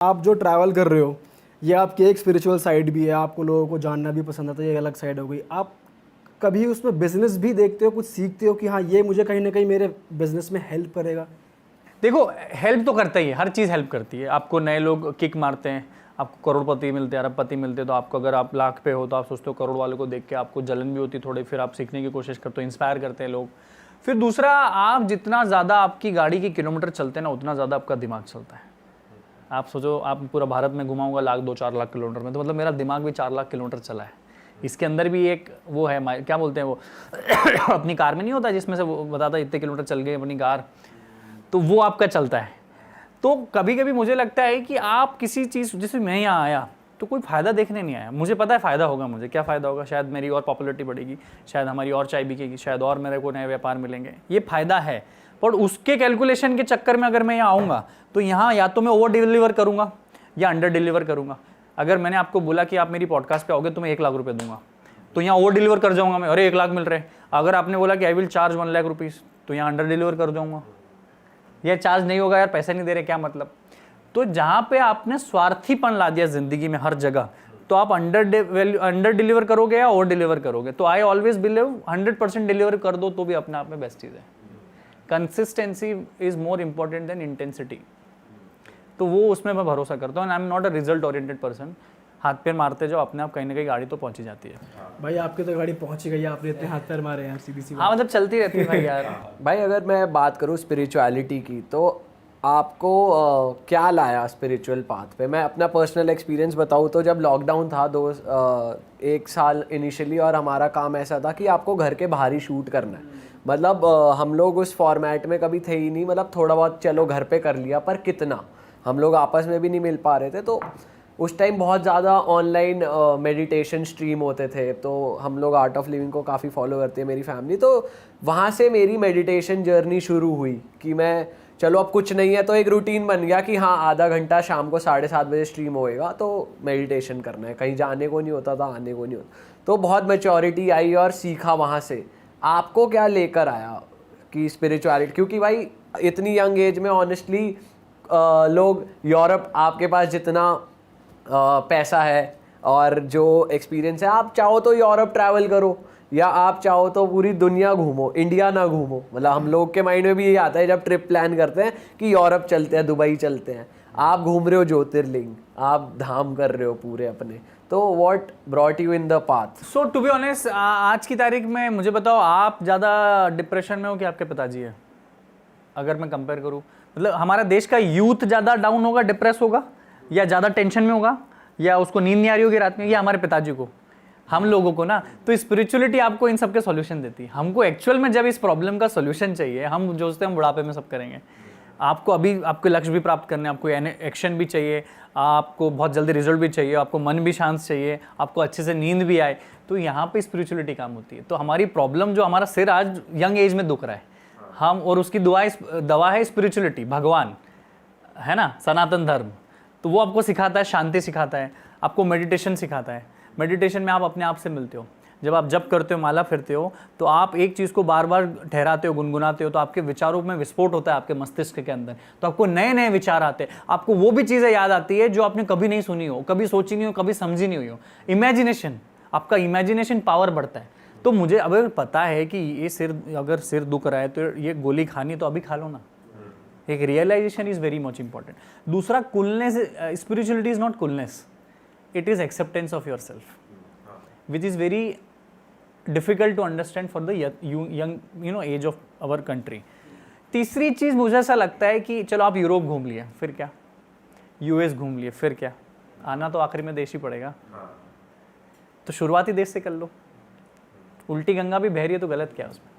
आप जो ट्रैवल कर रहे हो ये आपकी एक स्पिरिचुअल साइड भी है, आपको लोगों को जानना भी पसंद आता है, ये अलग साइड हो गई। आप कभी उसमें बिजनेस भी देखते हो, कुछ सीखते हो कि हाँ ये मुझे कहीं ना कहीं मेरे बिजनेस में हेल्प करेगा? देखो, हेल्प तो करता ही है, हर चीज़ हेल्प करती है। आपको नए लोग किक मारते हैं, आपको करोड़पति मिलते हैं, अरबपति मिलते हैं, तो आपको अगर आप लाख पे हो तो आप सोचते हो करोड़ वालों को देख के आपको जलन भी होती थोड़ी, फिर आप सीखने की कोशिश करते हो, इंस्पायर करते हैं लोग। फिर दूसरा, आप जितना ज़्यादा आपकी गाड़ी की किलोमीटर चलते हैं ना, उतना ज़्यादा आपका दिमाग चलता है। आप सोचो, आप पूरा भारत में घुमाऊंगा 1-2-4 लाख किलोमीटर में, तो मतलब मेरा दिमाग भी 4 लाख किलोमीटर चला है। इसके अंदर भी एक वो है, क्या बोलते हैं वो अपनी कार में नहीं होता जिसमें से वो बताता है इतने किलोमीटर चल गए अपनी कार, तो वो आपका चलता है। तो कभी कभी मुझे लगता है कि आप किसी चीज़, जैसे मैं यहाँ आया तो कोई फ़ायदा देखने नहीं आया, मुझे पता है फ़ायदा होगा, मुझे क्या फ़ायदा होगा, शायद मेरी और पॉपुलैरिटी बढ़ेगी, शायद हमारी और चाय बिकेगी, शायद और मेरे को नए व्यापार मिलेंगे, ये फ़ायदा है। पर उसके कैलकुलेशन के चक्कर में अगर मैं यहाँ आऊँगा तो यहाँ या तो मैं ओवर डिलीवर करूँगा या अंडर डिलीवर करूँगा। अगर मैंने आपको बोला कि आप मेरी पॉडकास्ट पे आओगे तो मैं 1 लाख रुपये दूंगा, तो यहाँ ओवर डिलीवर कर जाऊँगा मैं, अरे 1 लाख मिल रहे हैं। अगर आपने बोला कि I will charge 1 lakh rupees, तो यहाँ अंडर डिलीवर कर जाऊँगा। यह चार्ज नहीं होगा, यार पैसे नहीं दे रहे, क्या मतलब। तो जहाँ पे आपने स्वार्थीपन ला दिया ज़िंदगी में हर जगह, तो आप अंडर डिलीवर करोगे या ओवर डिलीवर करोगे। तो आई ऑलवेज बिलीव 100% डिलीवर कर दो तो भी अपने आप में बेस्ट चीज़ है। Consistency is more important than intensity. तो वो उसमें मैं भरोसा करता हूँ। And I am not a result oriented person. हाथ पैर मारते जाओ, अपने आप कहीं ना कहीं गाड़ी तो पहुंच ही जाती है। भाई आपकी तो गाड़ी पहुंच ही गई है, आपने इतने हाथ पैर मारे हैं, सीधी सी हाँ, मतलब चलती रहती है भाई यार। भाई अगर मैं बात करूँ स्पिरिचुअलिटी की, तो आपको क्या लाया स्पिरिचुअल पाथ पे? मैं अपना पर्सनल एक्सपीरियंस बताऊँ तो जब लॉकडाउन था 1 साल इनिशियली, और हमारा काम ऐसा था कि आपको घर के बाहर ही शूट करना है। मतलब हम लोग उस फॉर्मेट में कभी थे ही नहीं, मतलब थोड़ा बहुत चलो घर पे कर लिया, पर कितना, हम लोग आपस में भी नहीं मिल पा रहे थे। तो उस टाइम बहुत ज़्यादा ऑनलाइन मेडिटेशन स्ट्रीम होते थे, तो हम लोग आर्ट ऑफ लिविंग को काफ़ी फॉलो करते हैं मेरी फैमिली। तो वहाँ से मेरी मेडिटेशन जर्नी शुरू हुई कि मैं, चलो अब कुछ नहीं है तो एक रूटीन बन गया कि हाँ आधा घंटा शाम को 7:30 बजे स्ट्रीम होएगा तो मेडिटेशन करना है। कहीं जाने को नहीं होता था, आने को नहीं होता। तो बहुत मैच्योरिटी आई और सीखा वहाँ से। आपको क्या लेकर आया कि स्पिरिचुअलिटी, क्योंकि भाई इतनी यंग एज में ऑनेस्टली लोग यूरोप, आपके पास जितना पैसा है और जो एक्सपीरियंस है, आप चाहो तो यूरोप ट्रैवल करो या आप चाहो तो पूरी दुनिया घूमो, इंडिया ना घूमो। मतलब हम लोग के माइंड में भी ये आता है जब ट्रिप प्लान करते हैं कि यूरोप चलते हैं, दुबई चलते हैं। आप घूम रहे हो ज्योतिर्लिंग, आप धाम कर रहे हो पूरे अपने। तो what brought you in the path? So to be honest, आज की तारीख में मुझे बताओ, आप ज़्यादा डिप्रेशन में हो कि आपके पिताजी है? अगर मैं कंपेयर करूँ, मतलब हमारा देश का यूथ ज़्यादा डाउन होगा, डिप्रेस होगा, या ज़्यादा टेंशन में होगा, या उसको नींद नहीं आ रही होगी रात में, या हमारे पिताजी को, हम लोगों को ना। तो स्पिरिचुअलिटी आपको इन सब के सॉल्यूशन देती है। हमको एक्चुअल में जब इस प्रॉब्लम का सॉल्यूशन चाहिए, हम जो सोचते हैं हम बुढ़ापे में सब करेंगे। आपको अभी आपके लक्ष्य भी प्राप्त करने, आपको एक्शन भी चाहिए, आपको बहुत जल्दी रिजल्ट भी चाहिए, आपको मन भी शांत चाहिए, आपको अच्छे से नींद भी आए, तो यहाँ पे स्पिरिचुअलिटी काम होती है। तो हमारी प्रॉब्लम, जो हमारा सिर आज यंग एज में दुख रहा है, हम, और उसकी दवा है स्पिरिचुअलिटी, भगवान है ना, सनातन धर्म। तो वो आपको सिखाता है, शांति सिखाता है, आपको मेडिटेशन सिखाता है। मेडिटेशन में आप अपने आप से मिलते हो। जब आप जप करते हो, माला फिरते हो, तो आप एक चीज़ को बार बार ठहराते हो, गुनगुनाते हो, तो आपके विचारों में विस्फोट होता है आपके मस्तिष्क के अंदर। तो आपको नए नए विचार आते हैं, आपको वो भी चीज़ें याद आती है जो आपने कभी नहीं सुनी हो, कभी सोची नहीं हो, कभी समझी नहीं हुई हो। इमेजिनेशन, आपका इमेजिनेशन पावर बढ़ता है। तो मुझे अगर पता है कि ये अगर सिर दुख रहा है तो ये गोली खानी, तो अभी खा लो ना। एक realization is very much important. दूसरा, coolness, spirituality is not coolness, it is acceptance of yourself, which is very difficult to understand for the young age of our country. तीसरी चीज मुझे ऐसा लगता है कि चलो आप यूरोप घूम लिए, फिर क्या, यूएस घूम लिए, फिर क्या, आना तो आखिरी में देश ही पड़ेगा। तो शुरुआती देश से कर लो। उल्टी गंगा भी बह रही है तो गलत क्या है उसमें?